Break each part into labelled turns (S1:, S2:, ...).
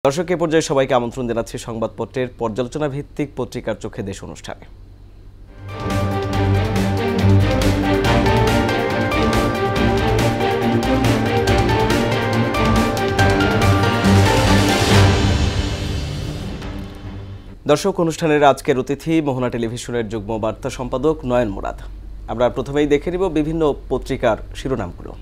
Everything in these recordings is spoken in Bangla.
S1: দর্শক এই পর্যায়ে সবাইকে আমন্ত্রণ জানাচ্ছি সংবাদপত্রের পর্যালোচনা ভিত্তিক পত্রিকার চোখে দেশ অনুষ্ঠানে। দর্শক অনুষ্ঠানের আজকের অতিথি মোহনা টেলিভিশনের যুগ্ম বার্তা সম্পাদক নয়ন মুরাদ। আমরা প্রথমেই দেখে নিব বিভিন্ন পত্রিকার শিরোনামগুলো।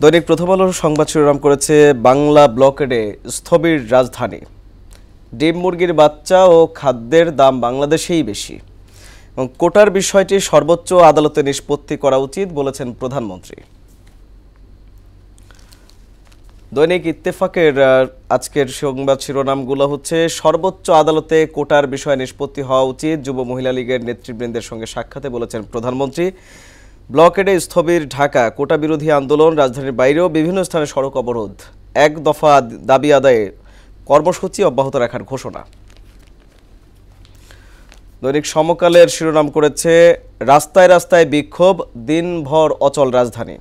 S1: দৈনিক প্রথম আলোর সংবাদ শিরোনাম করেছে বাংলা ব্লকেডে স্থবির রাজধানী, ডিম মুরগির বাচ্চা ও খাদ্যের দাম বাংলাদেশেই বেশি এবং কোটার বিষয়টি সর্বোচ্চ আদালতে নিষ্পত্তি করা উচিত বলেছেন প্রধানমন্ত্রী। দৈনিক ইত্তেফাকের আজকের সংবাদ শিরোনামগুলো হচ্ছে সর্বোচ্চ আদালতে কোটার বিষয়ে নিষ্পত্তি হওয়া উচিত, যুব মহিলা লীগের নেতৃবৃন্দের সঙ্গে সাক্ষাতে বলেছেন প্রধানমন্ত্রী। ব্লকেডে স্থবির ঢাকা, কোটা বিরোধী আন্দোলন, রাজধানীর বাইরেও বিভিন্ন স্থানে সড়ক অবরোধ, এক দফা দাবি আদায়ে কর্মসূচি অব্যাহত রাখার ঘোষণা। দৈনিক সমকালের শিরোনাম করেছে রাস্তায় রাস্তায় বিক্ষোভ, দিনভর অচল রাজধানী,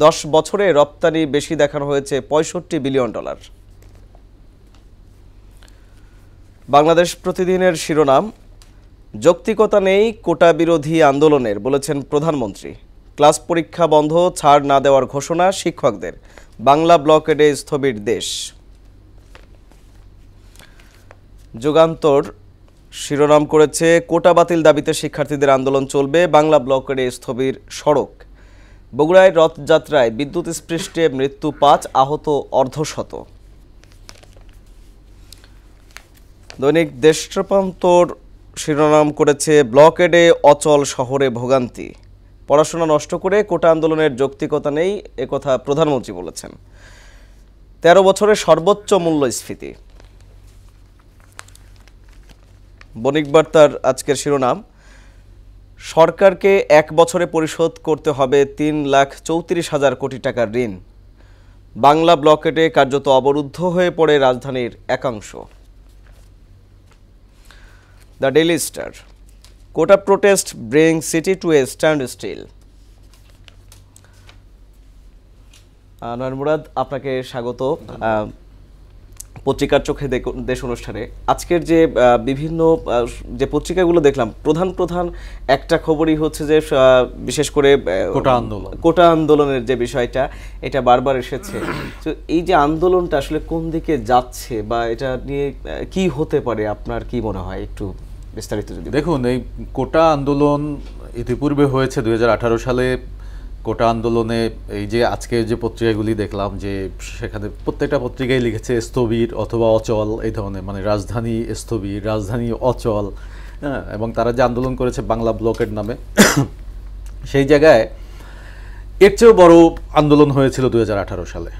S1: 10 বছরে রপ্তানি বেশি দেখানো হয়েছে $65 বিলিয়ন। বাংলাদেশ প্রতিদিনের শিরোনাম যৌক্তিকতা নেই কোটা বিরোধী আন্দোলনের, বলেছেন প্রধানমন্ত্রী। ক্লাস পরীক্ষা বন্ধ, ছাড় না দেওয়ার ঘোষণা শিক্ষকদের, বাংলা ব্লকেডে স্থবির দেশ। যুগান্তর শিরোনাম করেছে কোটা বাতিল দাবিতে শিক্ষার্থীদের আন্দোলন চলবে, বাংলা ব্লকেডে স্থবির সড়ক। বগুড়ায় রথযাত্রায় বিদ্যুৎ স্পৃষ্টে মৃত্যু 5, আহত অর্ধশত। দৈনিক দেশপ্রান্তর শিরোনাম করেছে ব্লকেডে অচল শহরে ভোগান্তি, পড়াশোনা নষ্ট করে কোটা আন্দোলনের যৌক্তিকতা নেই, একথা প্রধানমন্ত্রী বলেছেন। 13 বছরে সর্বোচ্চ মূল্যস্ফীতি। বণিক বার্তার আজকের শিরোনাম সরকারকে 1 বছরে পরিশোধ করতে হবে 3,34,000 কোটি টাকার ঋণ, বাংলা ব্লকেডে কার্যত অবরুদ্ধ হয়ে পড়ে রাজধানীর একাংশ। The Daily Star, quota protest bring city to a standstill. Nayan Murad, আপনাকে স্বাগত পত্রিকার চোখে দেশ অনুষ্ঠানে। আজকের যে বিভিন্ন যে পত্রিকাগুলো দেখলাম, প্রধান একটা খবরই হচ্ছে যে বিশেষ করে কোটা আন্দোলনের যে বিষয়টা, এটা বারবার এসেছে। তো এই যে আন্দোলনটা আসলে কোন দিকে যাচ্ছে বা এটা নিয়ে কি হতে পারে, আপনার কি মনে হয়, একটু বিস্তারিত যদি।
S2: দেখুন, এই কোটা আন্দোলন ইতিপূর্বে হয়েছে 2018 সালে। কোটা আন্দোলনে এই যে আজকে যে পত্রিকাগুলি দেখলাম, যে সেখানে প্রত্যেকটা পত্রিকায় লিখেছে স্থবির অথবা অচল, এই ধরনের, মানে রাজধানী স্থবির, রাজধানী অচল, হ্যাঁ। এবং তারা যে আন্দোলন করেছে বাংলা ব্লকের নামে, সেই জায়গায় এর চেয়েও বড় আন্দোলন হয়েছিল 2018 সালে,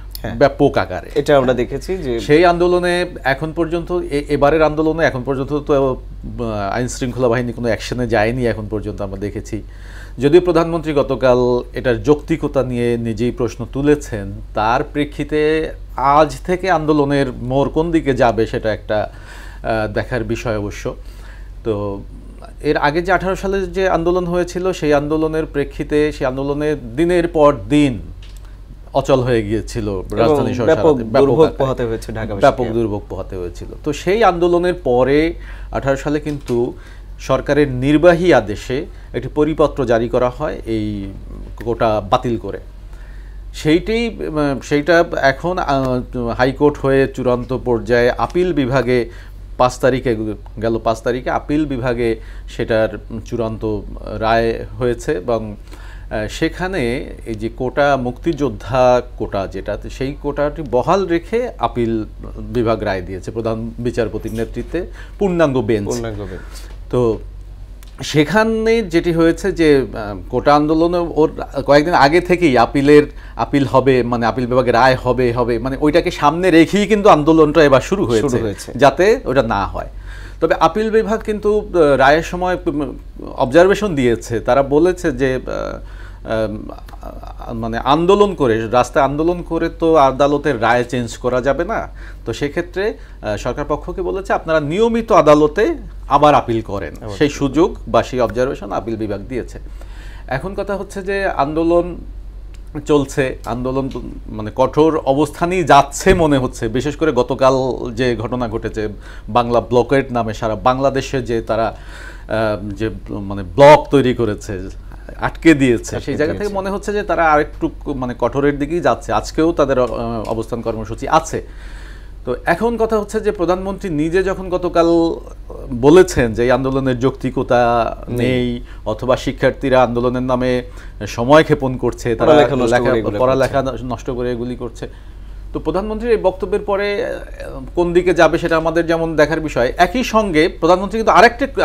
S2: ব্যাপক আকারে।
S1: এটা আমরা দেখেছি যে
S2: সেই আন্দোলনে এখন পর্যন্ত, এবারের আন্দোলনে এখন পর্যন্ত তো আইন শৃঙ্খলা বাহিনী কোনো অ্যাকশনে যায়নি এখন পর্যন্ত আমরা দেখেছি। যদিও প্রধানমন্ত্রী গতকাল এটার যৌক্তিকতা নিয়ে নিজেই প্রশ্ন তুলেছেন, তার প্রেক্ষিতে আজ থেকে আন্দোলনের মোড় কোন দিকে যাবে সেটা একটা দেখার বিষয় অবশ্য। তো এর আগে যে 18 সালে যে আন্দোলন হয়েছিল, সেই আন্দোলনের প্রেক্ষিতে, সেই আন্দোলনের দিনের পর দিন অচল হয়ে গিয়েছিল রাজধানী, ব্যাপক দুর্ভোগ পোহাতে হয়েছিল। তো সেই আন্দোলনের পরে 18 সালে কিন্তু সরকারের নির্বাহী আদেশে একটি পরিপত্র জারি করা হয় এই কোটা বাতিল করে। সেইটা এখন হাইকোর্ট হয়ে চূড়ান্ত পর্যায়ে আপিল বিভাগে 5 তারিখে আপিল বিভাগে সেটার চূড়ান্ত রায় হয়েছে এবং সেখানে এই যে কোটা মুক্তিযোদ্ধা কোটা, যেটা সেই কোটাটি বহাল রেখে আপিল বিভাগ রায় দিয়েছে প্রধান বিচারপতির নেতৃত্বে পূর্ণাঙ্গ বেঞ্চ। তো সেখানে যেটি হয়েছে যে কোটা আন্দোলনে ওর কয়েকদিন আগে থেকেই আপিল হবে, মানে আপিল বিভাগে রায় হবে, মানে ওইটাকে সামনে রেখেই কিন্তু আন্দোলনটা এবার শুরু হয়েছে যাতে ওটা না হয়। তবে আপিল বিভাগ কিন্তু রায়ের সময় অবজারভেশন দিয়েছে, তারা বলেছে যে মানে আন্দোলন করে, রাস্তায় আন্দোলন করে তো আদালতের রায় চেঞ্জ করা যাবে না। তো সেক্ষেত্রে সরকার পক্ষকে বলেছে আপনারা নিয়মিত আদালতে আবার আপিল করেন, সেই সুযোগ বা সেই অবজারভেশন আপিল বিভাগ দিয়েছে। এখন কথা হচ্ছে যে আন্দোলন চলছে আন্দোলন, মানে কঠোর অবস্থানই যাচ্ছে মনে হচ্ছে। বিশেষ করে গতকাল যে ঘটনা ঘটেছে, বাংলা ব্লকেট নামে সারা বাংলাদেশে যে তারা যে মানে ব্লক তৈরি করেছে, আটকে দিয়েছে, সেই জায়গা থেকে মনে হচ্ছে যে তারা আরেকটু মানে কঠোরের দিকেই যাচ্ছে। আজকেও তাদের অবস্থান কর্মসূচি আছে। তো এখন কথা হচ্ছে যে প্রধানমন্ত্রী নিজে যখন গতকাল বলেছেন যে এই আন্দোলনের যৌক্তিকতা নেই, অথবা শিক্ষার্থীরা আন্দোলনের নামে সময় ক্ষেপণ করছে, তারা পড়ালেখা নষ্ট করে এগুলি করছে, তো প্রধানমন্ত্রীর এই বক্তব্যের পরে কোন দিকে যাবে সেটা আমাদের যেমন দেখার বিষয়। একই সঙ্গে প্রধানমন্ত্রী কিন্তু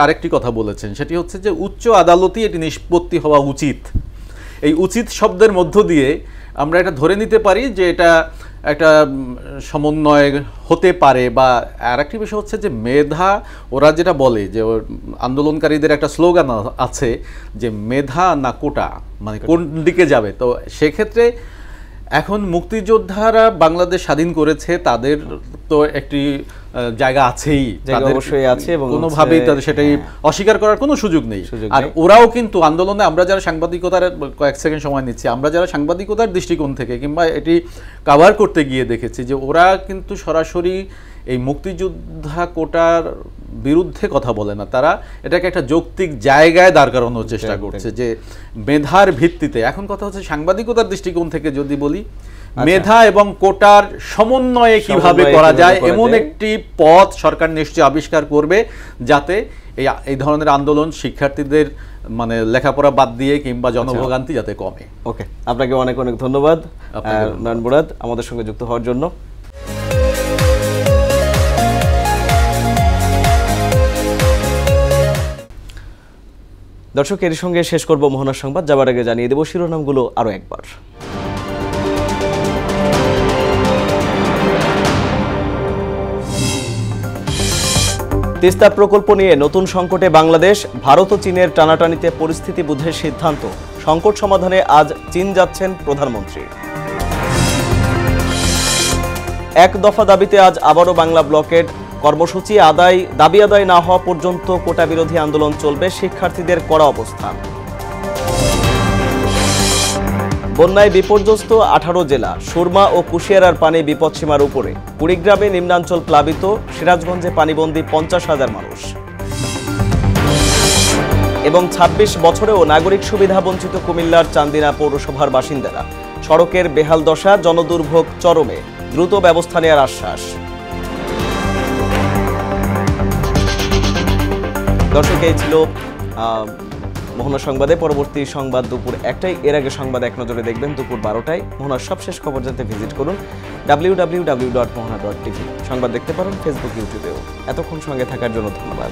S2: আরেকটি কথা বলেছেন, সেটি হচ্ছে যে উচ্চ আদালতই এটি নিষ্পত্তি হওয়া উচিত। এই উচিত শব্দের মধ্য দিয়ে আমরা এটা ধরে নিতে পারি যে এটা একটা সমন্বয় হতে পারে। বা আর একটি বিষয় হচ্ছে যে মেধা, ওরা যেটা বলে যে আন্দোলনকারীদের একটা স্লোগান আছে যে মেধা না কোটা, মানে কোন দিকে যাবে। তো সেক্ষেত্রে এখন মুক্তিযোদ্ধারা বাংলাদেশ স্বাধীন করেছে, তাদের তো একটি জায়গা আছেই,
S1: অবশ্যই আছে, এবং
S2: কোনোভাবেই তাদের সেটাই অস্বীকার করার কোনো সুযোগ নেই। আর ওরাও কিন্তু আন্দোলনে, আমরা যারা সাংবাদিকতার, কয়েক সেকেন্ড সময় নিচ্ছি, আমরা যারা সাংবাদিকতার দৃষ্টিকোণ থেকে কিংবা এটি কাভার করতে গিয়ে দেখেছি যে ওরা কিন্তু সরাসরি এই মুক্তিযোদ্ধা কোটার বিরুদ্ধে কথা বলে না, তারা এটাকে একটা যৌক্তিক জায়গায় দাঁড় করানোর চেষ্টা করছে যে মেধার ভিত্তিতে। এখন কথা হচ্ছে সাংবাদিকতার দৃষ্টিকোণ থেকে যদি বলি, মেধা এবং কোটার সমন্বয়ে কিভাবে করা যায় এমন একটি পথ সরকার নিশ্চয়ই আবিষ্কার করবে, যাতে এই ধরনের আন্দোলন শিক্ষার্থীদের মানে লেখাপড়া বাদ দিয়ে কিংবা জনভোগান্তি যাতে কমে।
S1: ওকে, আপনাকে অনেক অনেক ধন্যবাদ নয়ন মুরাদ আমাদের সঙ্গে যুক্ত হওয়ার জন্য। দর্শক, এর সঙ্গে শেষ করব মোহনার সংবাদ। যাবার আগে জানিয়ে দেব শিরোনামগুলো আরো একবার। তিস্তা প্রকল্প নিয়ে নতুন সংকটে বাংলাদেশ, ভারত ও চীনের টানাটানিতে পরিস্থিতি বুঝে সিদ্ধান্ত। সংকট সমাধানে আজ চীন যাচ্ছেন প্রধানমন্ত্রী। এক দফা দাবিতে আজ আবারও বাংলা ব্লকের কর্মসূচি, দাবি আদায় না হওয়া পর্যন্ত কোটা বিরোধী আন্দোলন চলবে, শিক্ষার্থীদের কড়া অবস্থান। বন্যায় বিপর্যস্ত 18 জেলা, সুরমা ও কুশিয়ারার পানি বিপদসীমার উপরে। কুড়িগ্রামে নিম্নাঞ্চল প্লাবিত, সিরাজগঞ্জে পানিবন্দী 50,000 মানুষ। এবং 26 বছরেও নাগরিক সুবিধা বঞ্চিত কুমিল্লার চান্দিনা পৌরসভার বাসিন্দারা। সড়কের বেহাল দশা, জনদুর্ভোগ চরমে, দ্রুত ব্যবস্থা নেওয়ার আশ্বাস। দর্শক, এই ছিল মোহনা সংবাদে। পরবর্তী সংবাদ দুপুর 1টায়। এর আগে সংবাদ এক নজরে দেখবেন দুপুর 12টায়। মোহনার সবশেষ খবর জানতে ভিজিট করুন www.mohana.tv। সংবাদ দেখতে পারেন ফেসবুক, ইউটিউবেও। এতক্ষণ সঙ্গে থাকার জন্য ধন্যবাদ।